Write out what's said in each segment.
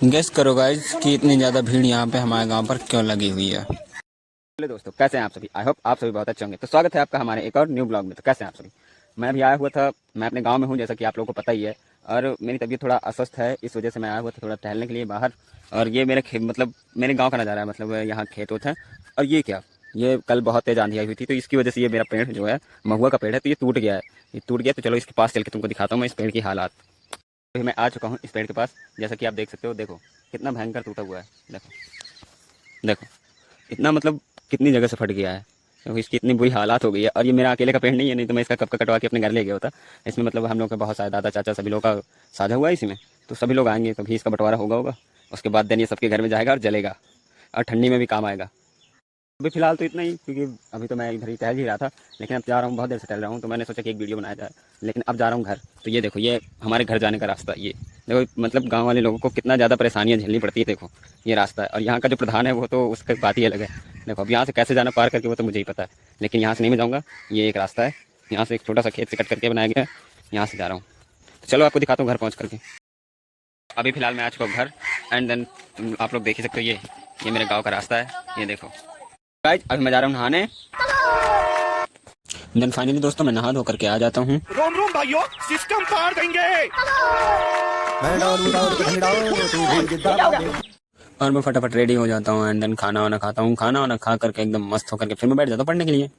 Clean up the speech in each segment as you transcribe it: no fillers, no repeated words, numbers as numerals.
Guess करो guys कि इतनी ज़्यादा भीड़ यहाँ पे हमारे गांव पर क्यों लगी हुई है। हेलो दोस्तों, कैसे हैं आप सभी। आई होप आप सभी बहुत अच्छे होंगे। तो स्वागत है आपका हमारे एक और न्यू ब्लॉग में। तो कैसे हैं आप सभी। मैं अभी आया हुआ था, मैं अपने गांव में हूं, जैसा कि आप लोगों को पता ही है। और मेरी तबीयत थोड़ा अस्वस्थ है, इस वजह से मैं आया हुआ था थोड़ा टहलने के लिए बाहर। और ये मेरे मतलब मेरे गाँव का नज़ारा है, मतलब यहाँ खेत होते हैं। और ये क्या, ये कल बहुत तेज़ आंधी आई हुई थी, तो इसकी वजह से ये मेरा पेड़ जो है, महुआ का पेड़ है, तो ये टूट गया है। ये टूट गया, तो चलो इसके पास चल के तुमको दिखाता हूँ मैं इस पेड़ की हालात। अभी मैं आ चुका हूँ इस पेड़ के पास, जैसा कि आप देख सकते हो। देखो कितना भयंकर टूटा हुआ है। देखो देखो, इतना मतलब कितनी जगह से फट गया है, तो इसकी इतनी बुरी हालात हो गई है। और ये मेरा अकेले का पेड़ नहीं है, नहीं तो मैं इसका कब का कटवा के अपने घर ले गया होता। इसमें मतलब हम लोग का बहुत सारे दादा चाचा सभी लोग का साझा हुआ है इसमें, तो सभी लोग आएंगे तभी इसका बंटवारा होगा। उसके बाद देन ये सबके घर में जाएगा और जलेगा, और ठंडी में भी काम आएगा। अभी फिलहाल तो इतना ही, क्योंकि अभी तो मैं इधर ही टहल ही रहा था। लेकिन अब जा रहा हूँ, बहुत देर से टहल रहा हूँ, तो मैंने सोचा कि एक वीडियो बनाया जाए। लेकिन अब जा रहा हूँ घर। तो ये देखो, ये हमारे घर जाने का रास्ता। ये देखो, मतलब गांव वाले लोगों को कितना ज़्यादा परेशानियाँ झेलनी पड़ती है। देखो ये रास्ता है, और यहाँ का जो प्रधान है वो तो उसका बात ही अलग है। देखो अब यहाँ से कैसे जाना पार करके वो तो मुझे ही पता है, लेकिन यहाँ से नहीं मैं जाऊँगा। ये एक रास्ता है, यहाँ से एक छोटा सा खेत से कट करके बनाया गया है, यहाँ से जा रहा हूँ। तो चलो आपको दिखाता हूँ घर पहुँच करके। अभी फिलहाल मैं आ चुका हूँ घर। एंड देन आप लोग देख ही सकते हो, ये मेरे गाँव का रास्ता है। ये देखो गाइस, अभी मैं जा रहा हूँ नहाने। देन फाइनली दोस्तों मैं नहा धो करके आ जाता हूँ। रोम रोम भाइयों, सिस्टम पार देंगे। और मैं फटाफट रेडी हो जाता हूँ एंड देन खाना वाना खाता हूँ। खाना वाना खा करके एकदम मस्त होकर के फिर मैं बैठ जाता हूँ पढ़ने के लिए।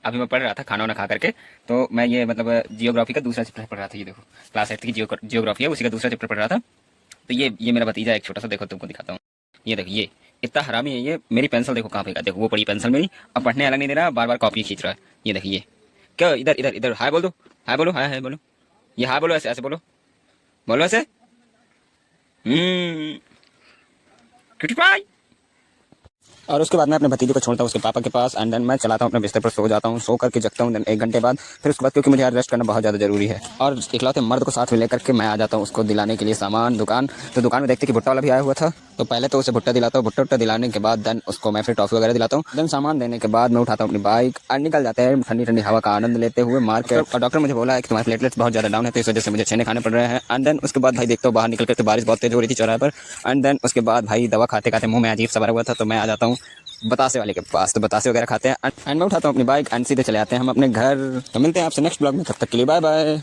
अभी मैं पढ़ रहा था खाना वाना खा करके। तो मैं ये मतलब जियोग्राफी का दूसरा चैप्टर पढ़ रहा था। ये देखो क्लास 8 की जियोग्राफी है, उसी का दूसरा चैप्टर पढ़ रहा था। तो ये मेरा भतीजा एक छोटा सा, देखो तुमको दिखाता हूँ। ये देखो, ये इतना हरामी है। ये मेरी पेंसिल देखो कहाँ पे, देखो वो पड़ी पेंसिल मेरी। अब पढ़ने अलग नहीं दे रहा, बार बार कॉपी खींच रहा है। ये देखिए क्या, इधर इधर इधर हाय बोल दो, हाय बोलो, हाय हाय बोलो। ये हाय बोलो, ऐसे ऐसे बोलो, बोलो ऐसे। Cutie pie. और उसके बाद मैं अपने भतीजे को छोड़ता हूँ उसके पापा के पास। एंड देन मैं चलाता हूँ अपने बिस्तर पर, सो जाता हूँ। सो करके जगता हूँ देन 1 घंटे बाद। फिर उसके बाद, क्योंकि मुझे यार रेस्ट करना बहुत ज़्यादा जरूरी है, और इकलौते मर्द को साथ में लेकर के मैं आ जाता हूँ उसको दिलाने के लिए सामान दुकान। तो दुकान में देखते कि भुट्टा वाला भी आया हुआ था, तो पहले तो उसे भुट्टा दिलाता हूँ। भुट्टा दिलाने के बाद देन उसको मैं फिर टॉफी वगैरह दिलाता हूँ। देन सामान देने के बाद मैं उठाता हूँ अपनी बाइक और निकल जाते हैं ठंडी ठंडी हवा का आनंद लेते हुए मार्केट। और डॉक्टर मुझे बोला है कि तुम्हारे प्लेटलेट्स बहुत ज़्यादा डाउन है, तो इस वजह से मुझे छेने खाने पड़ रहे हैं। एंड देन उसके बाद भाई देखता हूँ बाहर निकल करके बारिश बहुत तेज हो रही थी चौराहे पर। एंड देन उसके बाद भाई दवा खाते खाते मुंह में अजीब सा भरा हुआ था, तो मैं आ जाता हूँ बतासे वाले के पास। तो बतासे वगैरह खाते हैं एंड मैं उठाता हूँ अपनी बाइक एंड सीधे चले आते हैं हम अपने घर। तो मिलते हैं आपसे नेक्स्ट ब्लॉग में, तब तक के लिए बाय बाय।